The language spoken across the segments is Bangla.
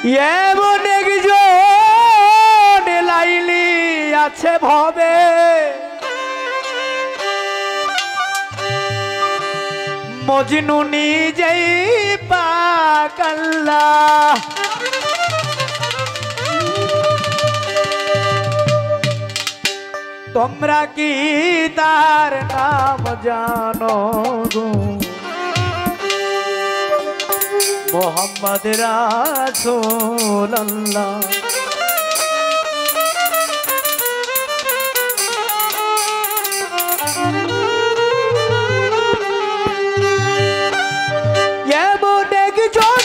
এমন একজন লাইলি আছে ভবে মজনু নিজেই পাগলা তোমরা কি তার নাম জানো গো মোহাম্মদ রাসূলুল্লাহ এমন একজন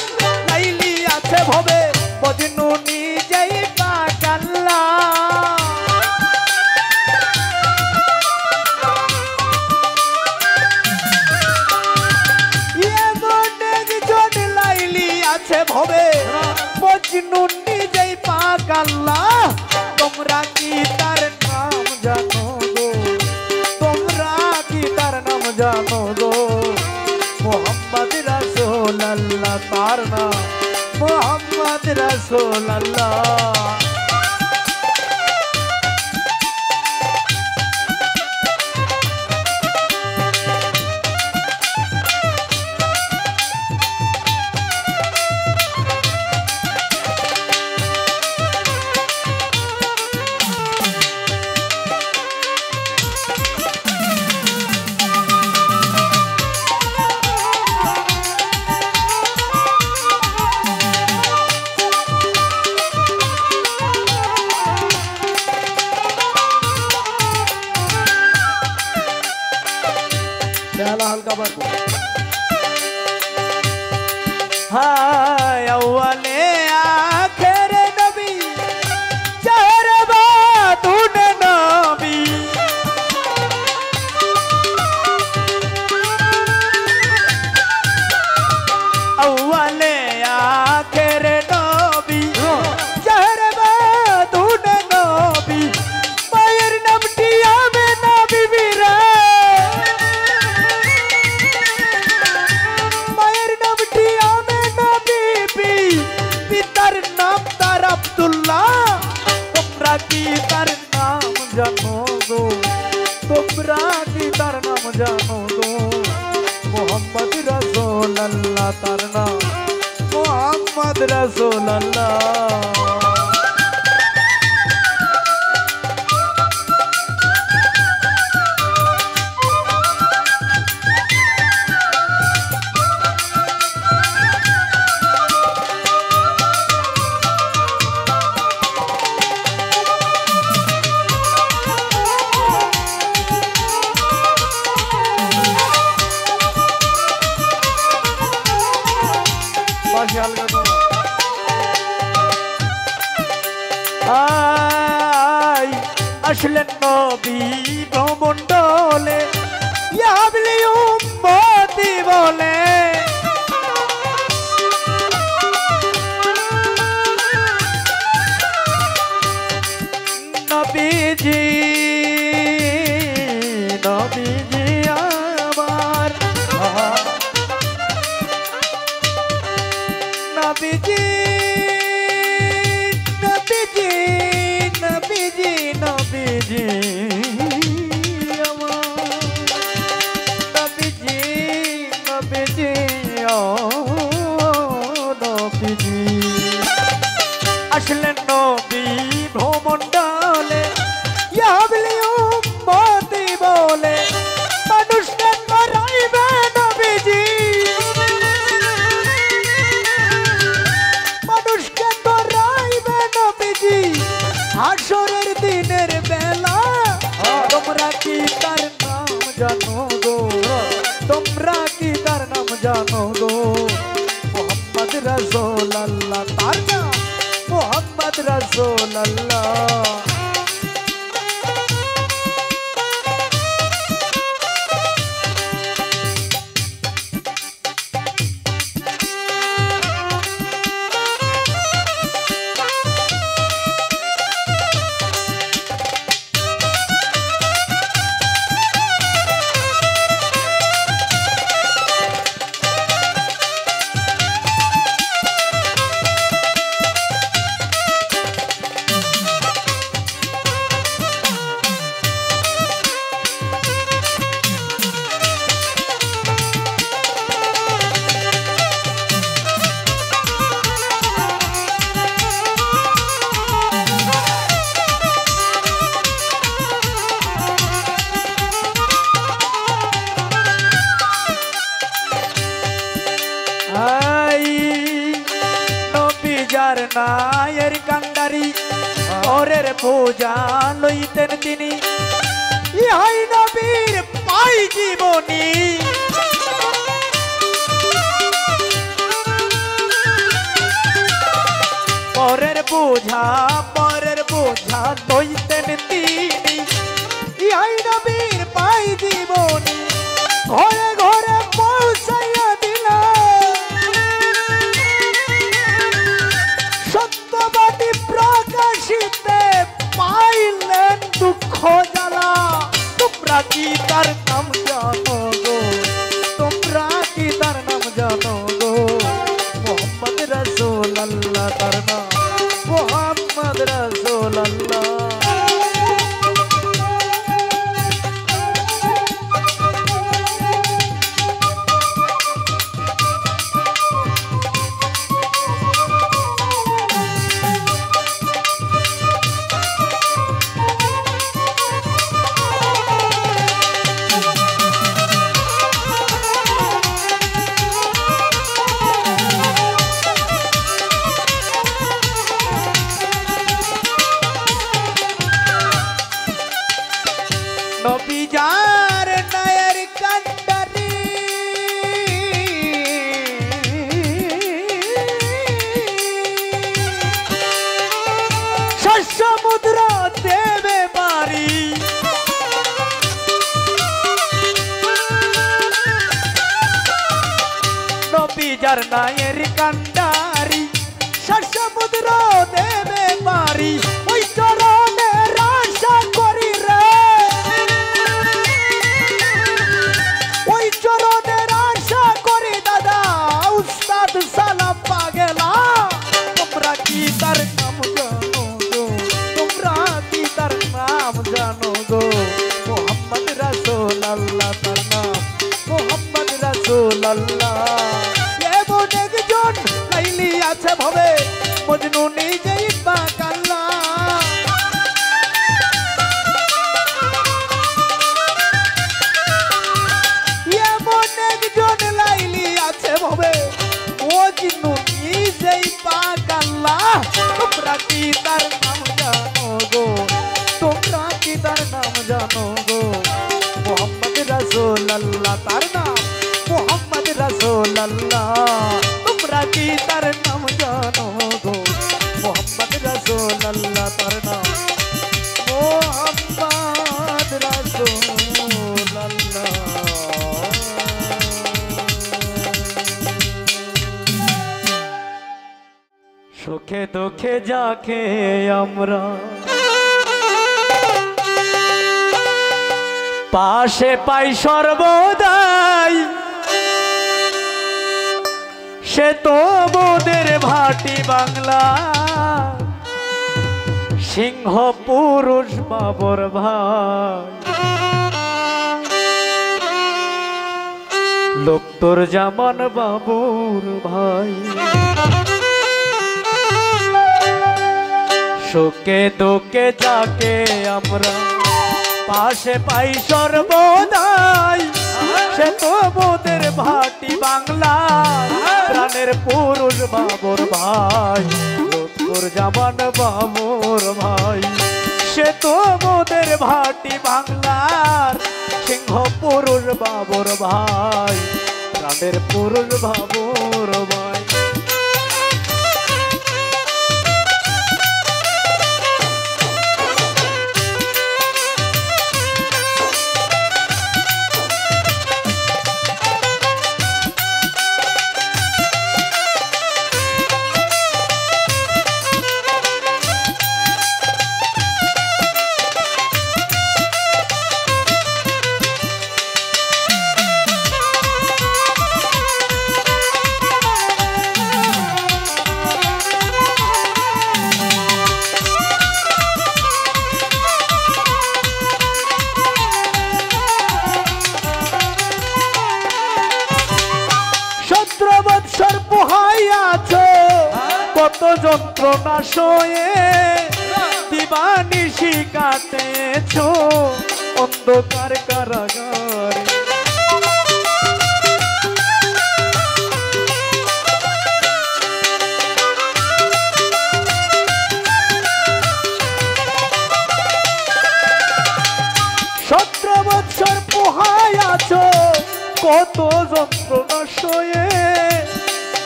লাইলি আছে ভবে মজনু নিজেই পাগলা ভবে মজনু নিজেই পাগলা তোমরা কি তার নাম জানো গো তোমরা কি তার নাম জানো গো মোহাম্মদ রাসূলুল্লাহ তার নাম মোহাম্মদ রাসূলুল্লাহ हल्का बात हाय अव्वले आखिर नबी चार बातून नबी अव्वले आखिर नबी चार बातून नबी मायर नबटिया में नबी वीरा তোমরা কি তার নাম জানো গো তোমরা কি তার নাম জানো গো মোহাম্মদ রাসূলুল্লাহ তার নাম মোহাম্মদ রাসূলুল্লাহ আই আসলেন নবী ভ্রমণ্ডলে ইয়াবলি উম্মতি বলে নবীজি নবীজি আমার নবীজি নবীজি নবীজি নবীজি নবীজি নবীজি ও নবীজি আসলেন নবী ভ্রমণ্ডলে ইয়াবলি উম্মতি বলে মানুষকে মারাইবে নবীজি মানুষকে মারাইবে নবীজি হাসরের দিনের বেলা তোমরা কি তার নাম জানো গো তোমরা কি তার নাম জানো গো মোহাম্মদ রাসূলুল্লাহ তার নাম মোহাম্মদ রাসূলুল্লাহ যার নায়ের কান্ডারি ওরের পূজা লইতেন তিনি ইহাই নবীর পাই জীবনী পরের বোঝা লইতেন তিনি ইহাই নবীর পাই জীবনী ঘরে ঘরে পৌঁছাইয়া দিল সত্যবাদী প্রকাশিতে পাইলেন দুঃখ জ্বালা তোমরা কি তার নাম জানো গো তোমরা কি তার নাম জানো গো মোহাম্মদ রাসূলুল্লাহ তার নাম মোহাম্মদ রাসূলুল্লাহ নবী যার নায়ের কান্ডারি সমুদ্র দেবে বাড়ি নবী যার নায়ের কান্ডারি সমুদ্র দেবে বাড়ি ওই চরণের আশা করি রে সালাম পাগলা তোমরা কি তার নাম জানো গো তোমরা কি তার নাম জানো গো মোহাম্মদ রাসূলুল্লাহ তার নাম মোহাম্মদ রাসূলুল্লাহ এমন একজন লাইলি আছে ভবে মজনু নিজেই পাগলা এমন একজন লাইলি আছে ভবে মজনু নিজেই পাগলা তোমরা কি তার নাম জানো গো তোমরা কি তার নাম জানো গো মোহাম্মদ রাসূলুল্লাহ তার নাম মোহাম্মদ রাসূলুল্লাহ তোমরা কি তার নাম জানো গো মোহাম্মদ রাসূলুল্লাহ তার নাম মোহাম্মদ রাসূলুল্লাহ সুখে দুঃখে যাকে আমরা পাশে পাই সর্বদাই সে তো মোদের ভাটি বাংলা সিংহ পুরুষ বাবর ভাই লোকতর জামান বাবুর ভাই সুখে দুঃখে যাকে আমরা পাশে পাই সর্বদাই সে তো মোদের ভাটি বাংলা প্রাণের পুরুষ বাবর ভাই লোকতর জামান বাবুর ভাই সে তো মোদের ভাটি বাংলার সিংহ পুরুষ বাবর ভাই প্রাণের পুরুষ বাবর ভাই কত যন্ত্রণা সয়ে দিবানিশি কাটেছ অন্ধকার কারাগারে কত যন্ত্রণা সয়ে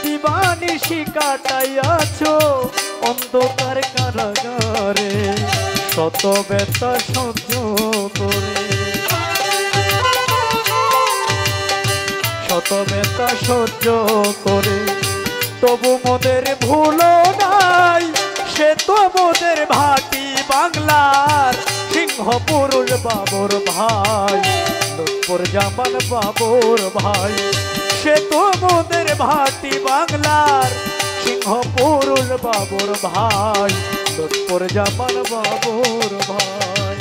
দিবানিশি কাটাইয়াছ অন্ধকার কারাগারে শত ব্যথা সহ্য করে শত ব্যথা সহ্য করে তবু মোদের ভুলো নাই সে তো মোদের ভাটি বাংলার সিংহ পুরুষ বাবর ভাই লুৎফর জামান বাবর ভাই সে তো মোদের ভাটি বাংলার সিংহ পুরুষ বাবর ভাই লুৎফর জামান বাবর ভাই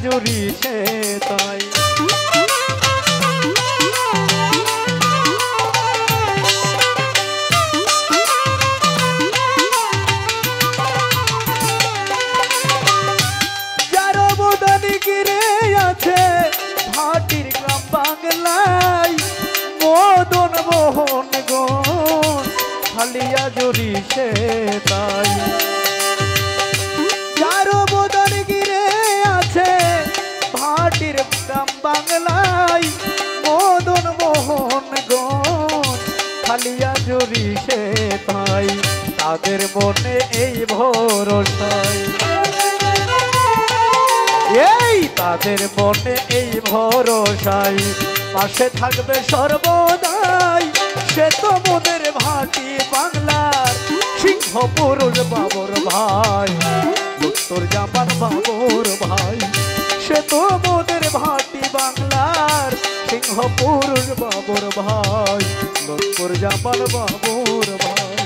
জুড়ি সে তাই যার অবদানে গিরে আছে ভাটির গ্রাম বাংলায় মদন মোহন গণ খালিয়া জুড়ি সে তাই ভাটির গ্রাম বাংলায় মদন মোহন গণ খালিয়া জুড়ি সে পাই তাদের মনে এই ভরসায় তাদের মনে এই ভরসায় পাশে থাকবে সর্বদাই সে তো মোদের ভাটি বাংলার সিংহ পুরুষ বাবর ভাই লুৎফর জামান বাবর ভাই সে তো মোদের ভাটি বাংলার সিংহ পুরুষ বাবর ভাই লুৎফর জামান বাবর ভাই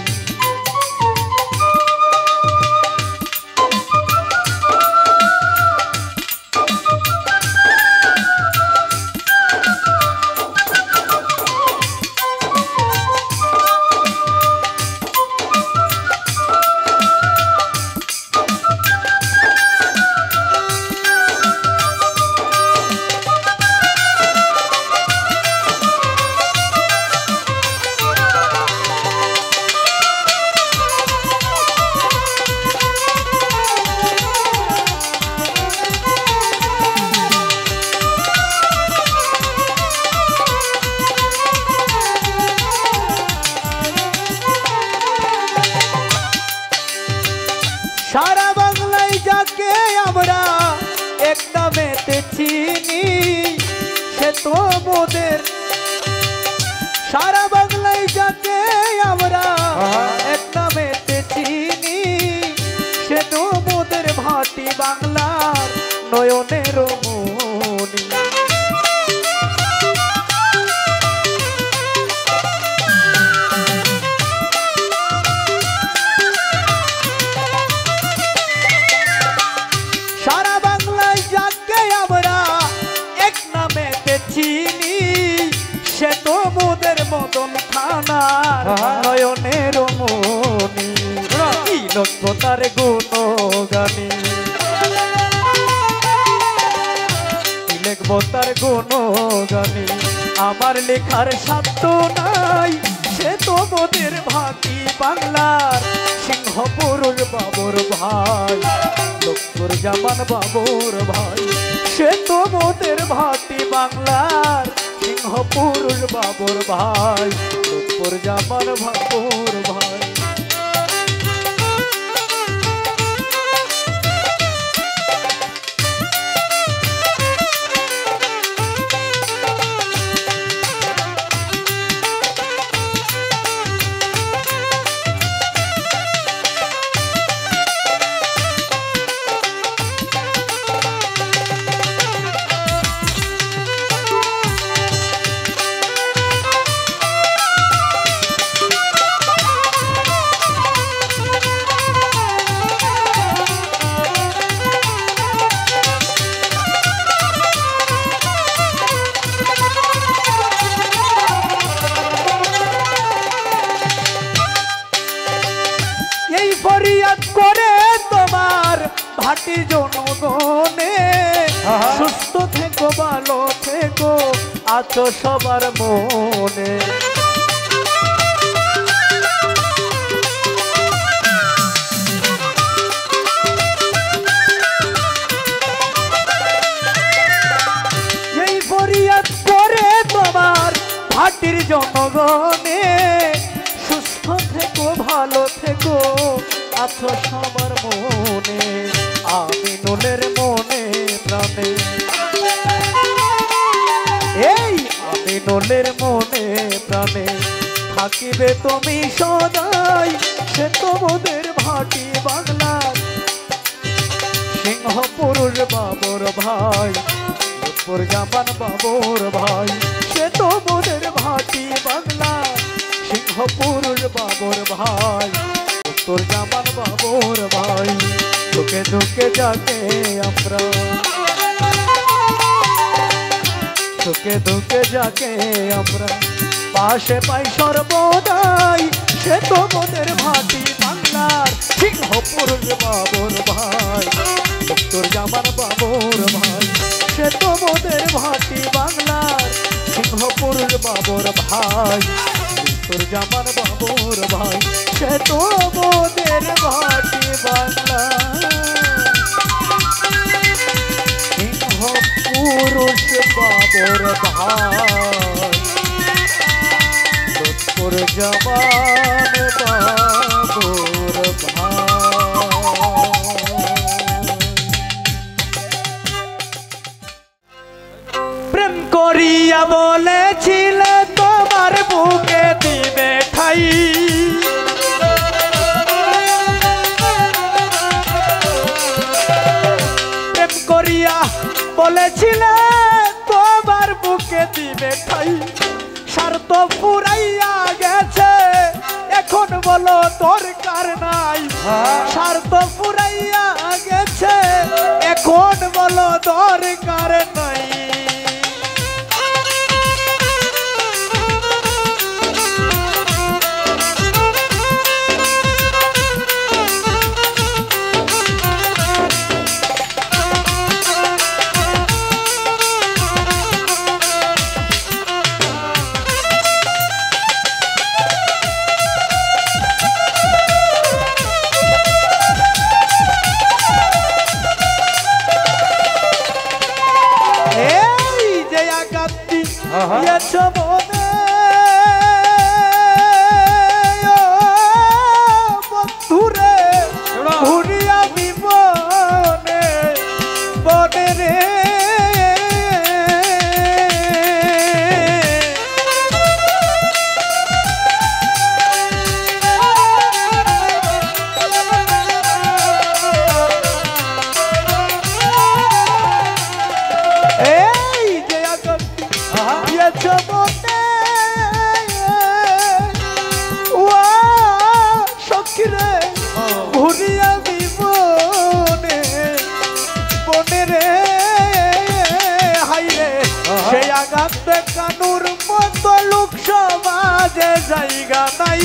সারা বাংলায় যাকে আমরা এক নামেতে চিনি সে তো মোদের সারা বাংলায় যাকে আমরা এক নামেতে চিনি সে তো মোদের ভাটি বাংলার নয়নের মনি চিনি সে তো মোদের মদন খানার নয়নের মনি কি লক্ষ্য তার গুণগানি কি লিখবো তার গুণগানি আমার লেখার সাধ্য নাই সে তো মোদের ভাটি বাংলার সিংহ পুরুষ বাবর ভাই লুৎফর জামান বাবর ভাই সে তো মোদের ভাটি বাংলার সিংহ পুরুষ বাবর ভাই লুৎফর জামান বাবর ভাই এই ফরিয়াদ করে তোমার ভাটি জনগণে সুস্থ থেকো ভালো থেকো আছো সবার মনে এই ফরিয়াদ করে তোমার ভাটির জনগণে সুস্থ থেকো ভালো থেকো আছো সবার মনে আমিনুলের মনে প্রাণে এই আমিনুলের মনে প্রাণে থাকিবে তুমি সদাই সে তোমাদের ভাটি বাংলার সিংহ পুরুষ বাবর ভাই লুৎফর জামান বাবর ভাই সে তোমাদের ভাটি বাংলার সিংহ পুরুষ বাবর ভাই লুৎফর জামান বাবর ভাই দুঃখে দুঃখে যাকে আমরা সুখে দুঃখে যাকে আমরা পাশে পাই সর্বদাই সে তোমাদের ভাটি বাংলার সিংহ পুরুষ বাবর ভাই লুৎফর জামান বাবর ভাই সে তোমাদের ভাটি বাংলার সিংহ পুরুষ বাবর ভাই লুৎফর জামান বাবর ভাই সে তোমাদের ভাটি বাংলার সিংহ পুরুষ বাবর ভাই লুৎফর জামান বাবর ভাই প্রেম করিয়া বলেছিলে তোমার বুকে দিবে ঠাই প্রেম করিয়া বলেছিলে তোমার বুকে দিবে ঠাই স্বার্থ ফুরাইয়া গেছে এখন বলো দরকার নাই স্বার্থ ফুরাইয়া গেছে এখন বলো দরকার নাই বন্ধুরে ঘুরিয়া বিমনে বনে রে ঘুরিয়া বিমনে বনে রে হাইরে সেই আঘাত দেখানোর মতো লোক সমাজে জায়গা নাই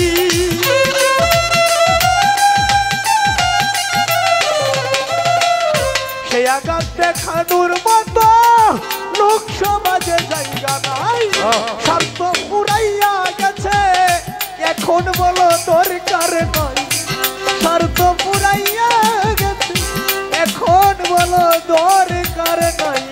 সেই আঘাত দেখানোর মতো লোক সমাজে জায়গা নাই স্বার্থ পুরাইয়া গেছে এখন বলো দরকার নাই স্বার্থ পুরাইয়া গেছে এখন বলো দরকার নাই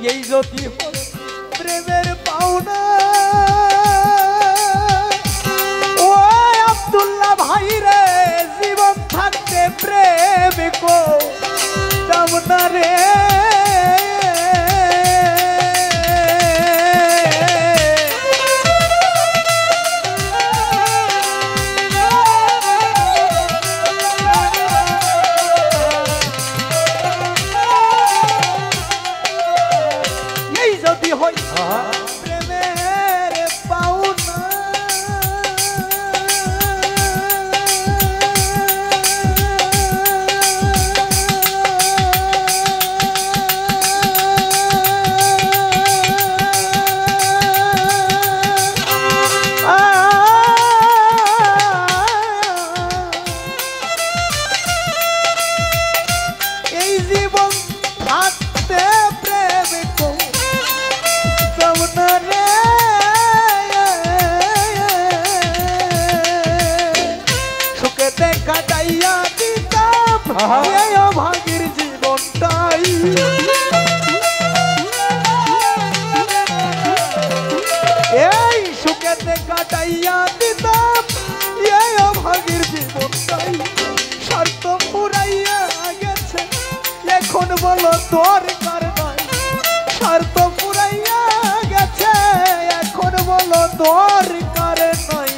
এই যদি প্রেমের পাওনা ও আব্দুল্লাহ ভাই রে জীবন থাকতে প্রেম কো কামনা রে এই অভাগীর জীবনটাই এই সুখেতে কাটাইয়া দিতাম এই অভাগীর জীবনটাই স্বার্থ পুরাইয়া গেছে এখন বলো দরকার নাই স্বার্থ পুরাইয়া গেছে এখন বলো দরকার নাই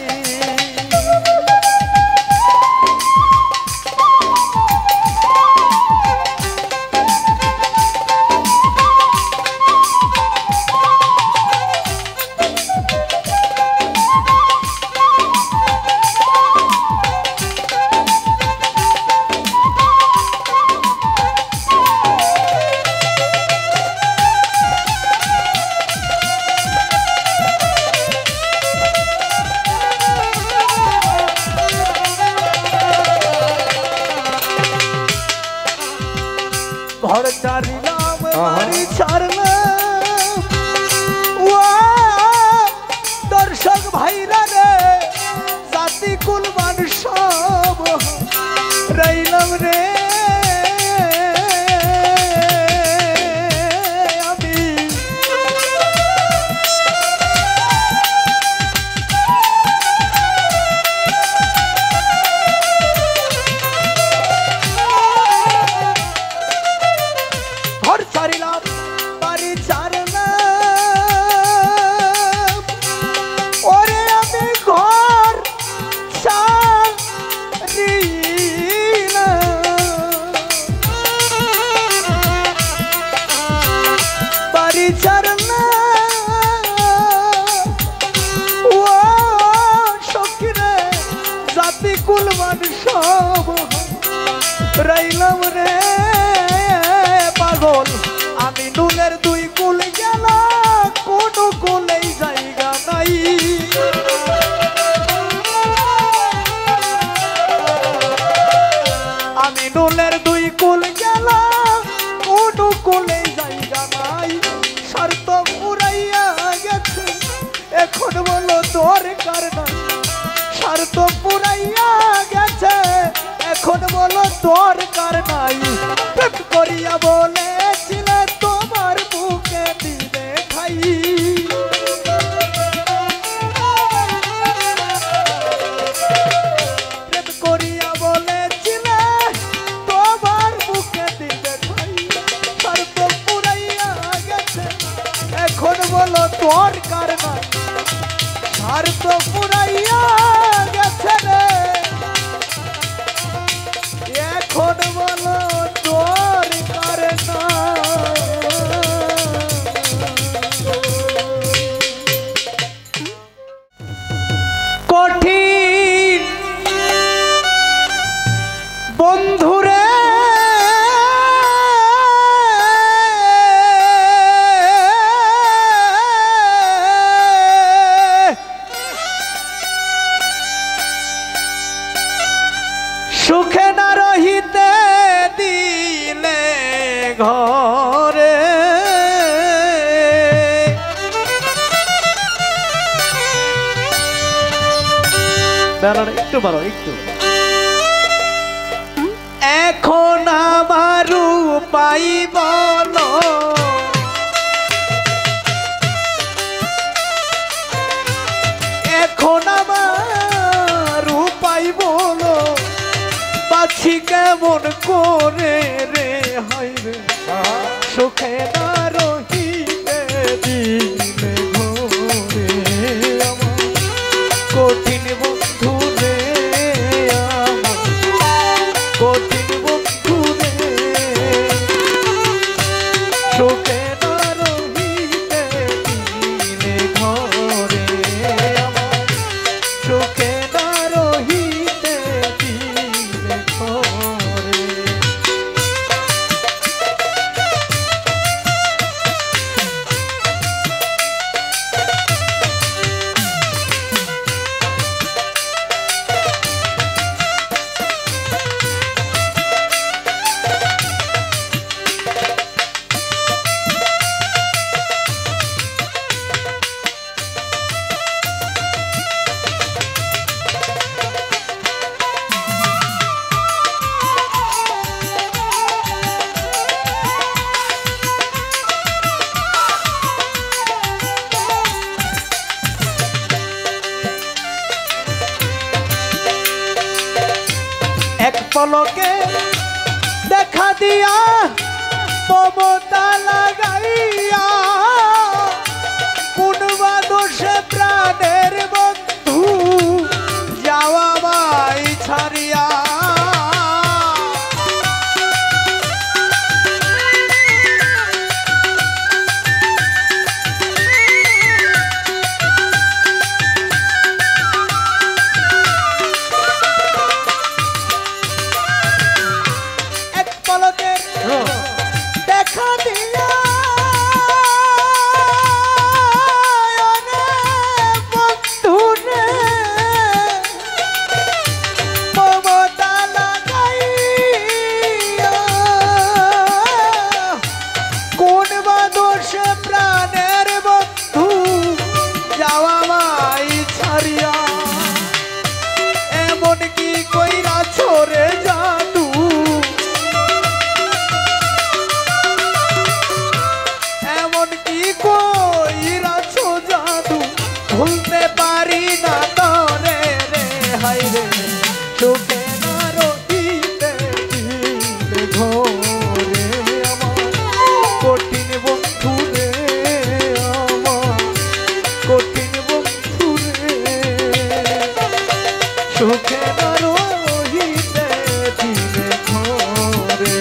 ঘর ছাড়িলাম বাড়ি ছাড়লাম দর্শক ভাইরা রে জাতি কুলমান সব রইলাম রে আমি ঘর ছাড়িলাম বাড়ি ছাড়লাম ওরে আমি ঘর ছাড়িলাম বাড়ি ছাড়লাম ও সখিরে জাতি কুলমান সব রইলাম রে পাগল আমি নুলের দুই কুল গেল কোনো কুলেই জায়গা নাই আমি নুলের দুই কুল গেল কোনো কুলেই জায়গা নাই স্বার্থ পুরাইয়া গেছে এখন বলো দরকার নাই স্বার্থ পুরাইয়া গেছে এখন বলো দরকার নাই প্রেম করিয়া বলেছিলে তোমার বুকে দিবে ঠাই প্রেম করিয়া বলেছিলে তোমার বুকে দিবে ঠাই স্বার্থ পুরাইয়া গেছে এখন বলো দরকার নাই স্বার্থ পুরাইয়া গেছে রে এখন বলো দরকার না কঠিন বন্ধুরে সুখে না রহিতে দিলে ঘরে একটু বারো একটু এখন আমার উপায় বলো এখন আমার উপায় বলো বাছি কেমন করে রে হয় রে সুখে না রহিতে দিলে ঘরে আমার কঠিন বন্ধু রে আমার কঠিন বন্ধু রে সুখে না রহিতে দিলে ঘরে আমার সুখে না রহিতে দিলে ঘরে পলকে দেখা দিয়া মমতা লাগাইয়া কোন বা দোষে প্রাণের বন্ধু যাওয়া মাই ছাড়িয়া দেখা দিয়া বন্ধু রে মমতা লাগাইয়া কোন বা দোষে প্রাণের বন্ধু যাওয়া মাই ছাড়িয়া এমন কি কইরা ছোড়ে জাদু ভুলতে পারি না তোরে রে হাই রে চোখে না রহিতে ঘরে আমার কঠিন বন্ধু রে আমার কঠিন বন্ধু রে চোখে না রহিতে ঘরে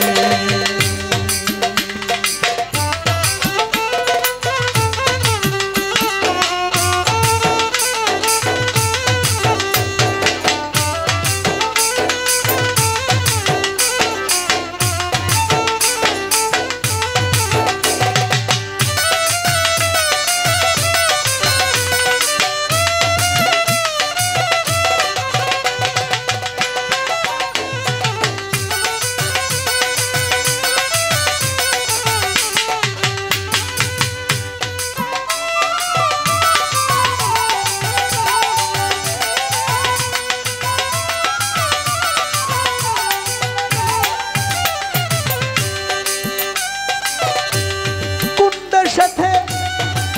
সাথে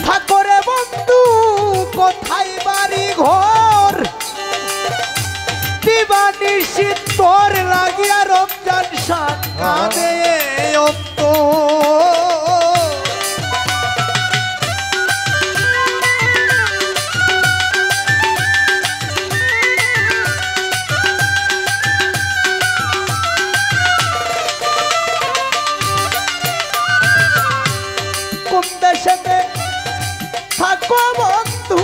থাকরে বন্ধু কোথায় বাড়ি ঘর দিবানিশি তোর লাগিয়া রমজান শান কাঁদে অন্ত দেশে থাকো বন্ধু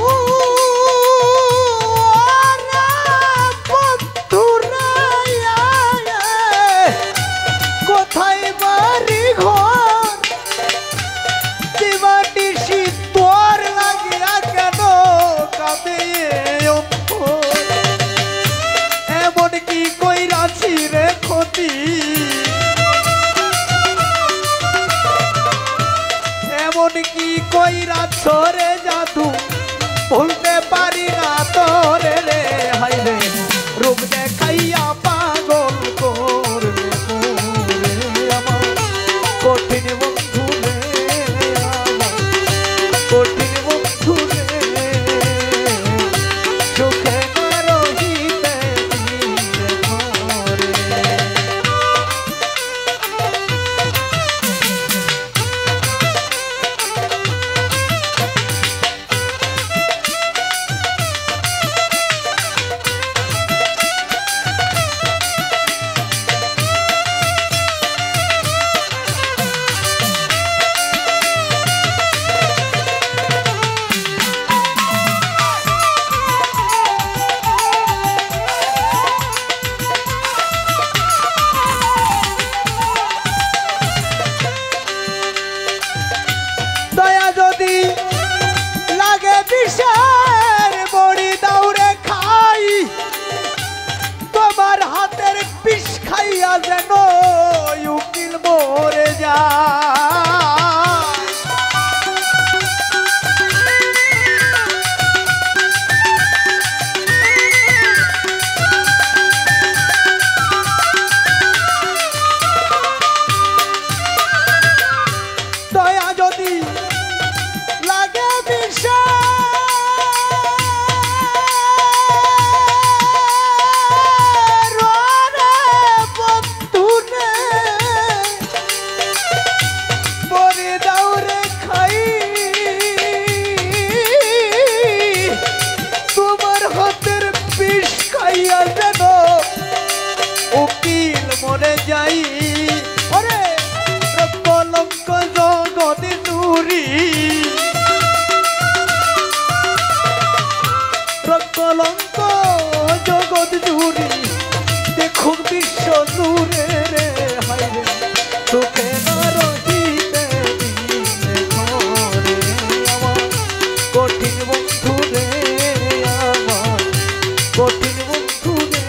বন্ধু কোথায় বাড়ি ঘর দিবানিশি তোর লাগিয়া কেন কাঁদে এমন কি কইরাছি রে ক্ষতি এমন কি কইরা ছোড়ে জাদু ভুলতে পারি না তোরে রে হাই রে রূপ দেখাইয়া পাগল করলে আমার কঠিন বন্ধু রে আমার কঠিন বন্ধু রে চোখে না রহিতে ঘরে কলঙ্ক জগৎ জুড়ে দেখুক বিশ্ব জুড়ে রে হায় রে তোকে না রহিতে দিনে ঘরে আমার কঠিন বন্ধু রে আমার কঠিন বন্ধু রে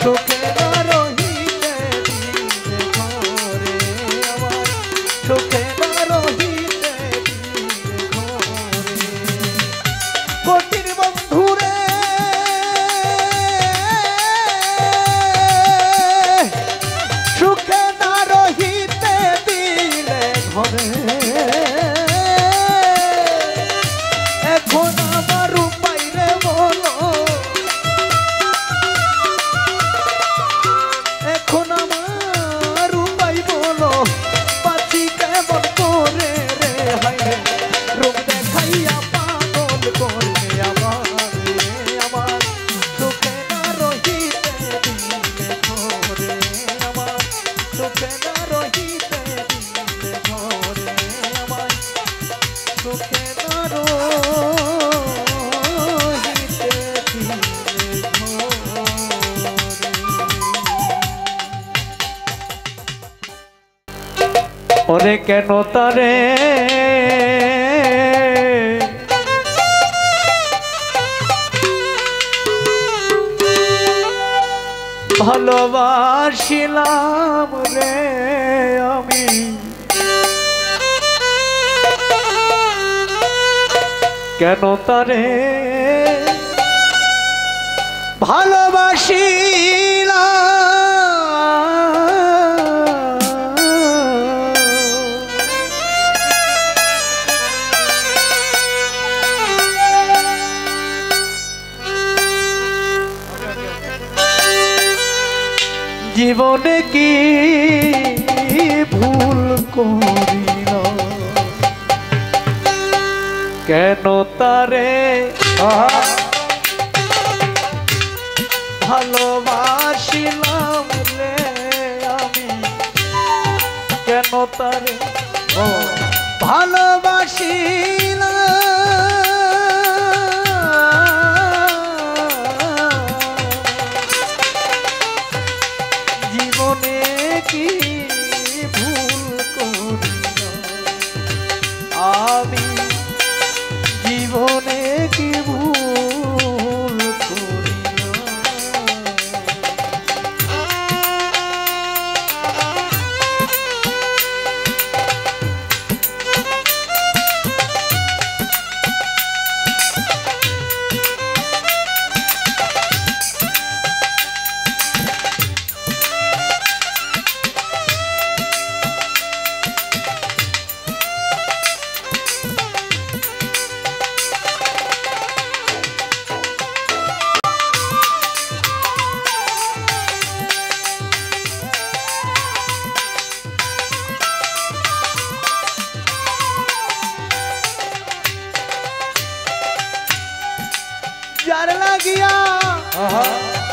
তোকে না রহিতে দিনে ঘরে আমার তোকে না রহিতে দিনে ঘরে কঠিন বন্ধু রে সুখে না রহিতে দিলে ঘরে এখন আমার উপায় রে বলো এখন আমার উপায় বলো বাঁচি কেমন করে রে হায় রে রূপ দেখাইয়া পাগল করবে আমার আমার সুখে না রহিতে দিলে ঘরে আমার সুখে না রহিতে দিলে ঘরে আমার সুখে না রহিতে দিলে ঘরে ওরে কেন তারে ভালোবাসিলাম রে আমি কেন তারে ভালোবাসিলাম জীবনে কি ভুল করিলাম কেন তারে ভালোবাসিলাম রে আমি কেন তারে ভালোবাসিলাম জীবনে কি ভুল করিলাম আমি জীবনে কি ভুল করিলাম যার লাগিয়া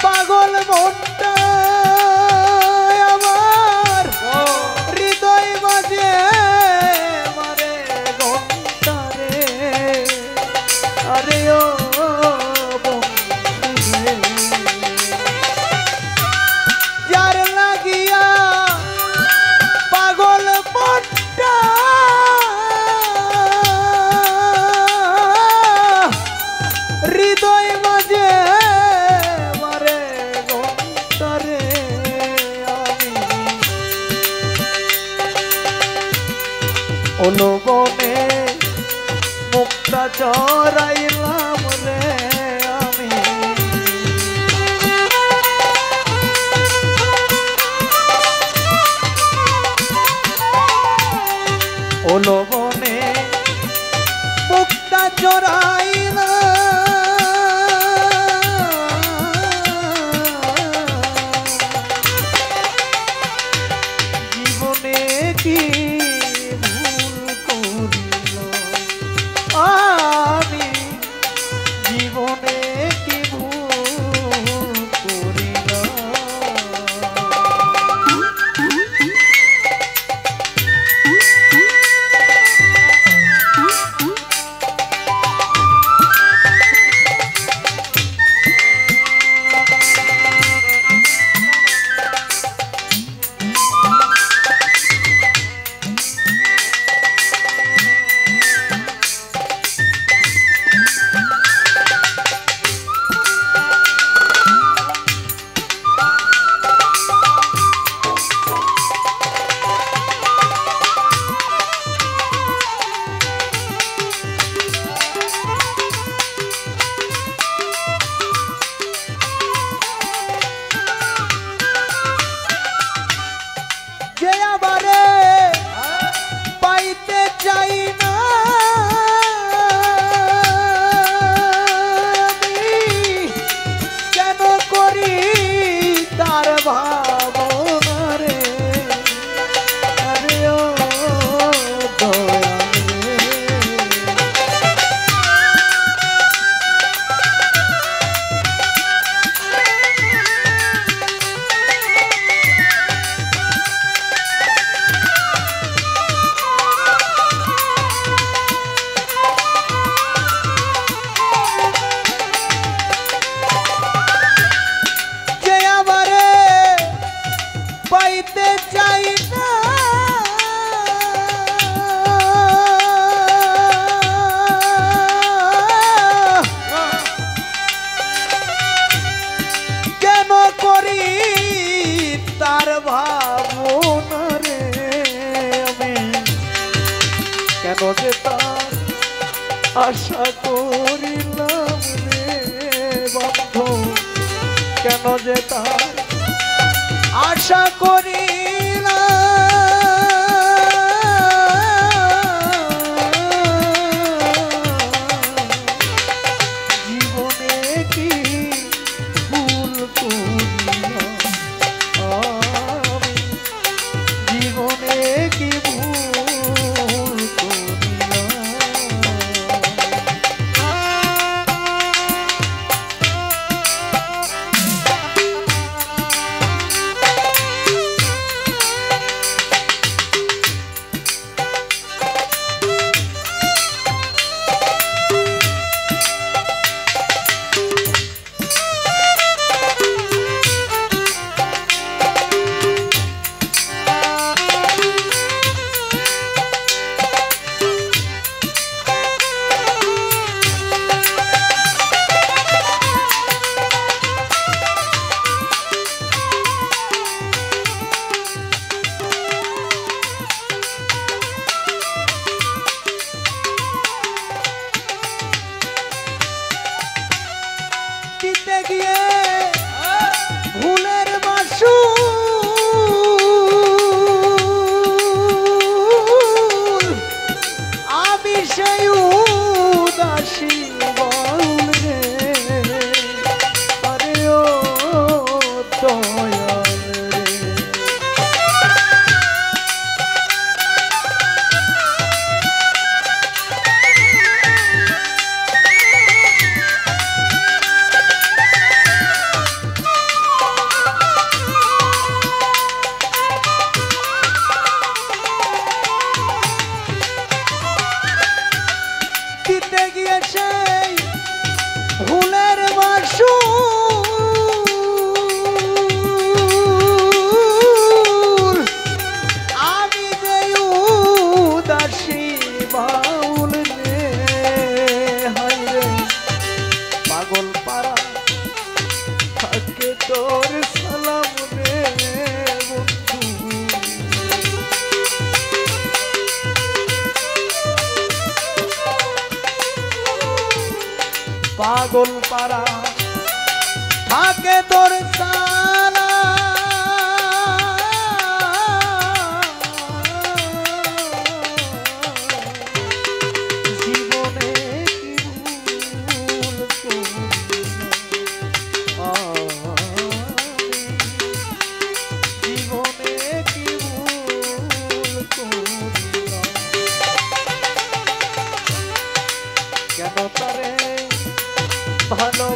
পাগল মনটা আমার হৃদয় বাজে মারে ঘন্টা রে আরে ও বন্ধু রে যার লাগিয়া পাগল মনটা হৃদয় মাঝে মারে ঘন্টারে আমি অনুবনে মুক্তা চড়াইলাম আশা করিলাম রে বন্ধু কেন যে তার আশা করিলাম জীবনে কি ভুল করিলাম আমি জীবনে কি ভুল করিলাম দিতে গিয়ে ভুলের মাসুল আমি সেই উদাসী বাউল রে আরে ও দয়াল রে দিতে গিয়ে সেই ভুলের মাসুল আমি যে উদাসী বাউল রে হায় রে পাগল পাড়া থাকে তোর সালাম রে বন্ধু পাগল পাড়া থাকে তোর সালা জীবনে কি ভুল করিলাম জীবনে কি ভুল করিলাম কেন তারে ভালো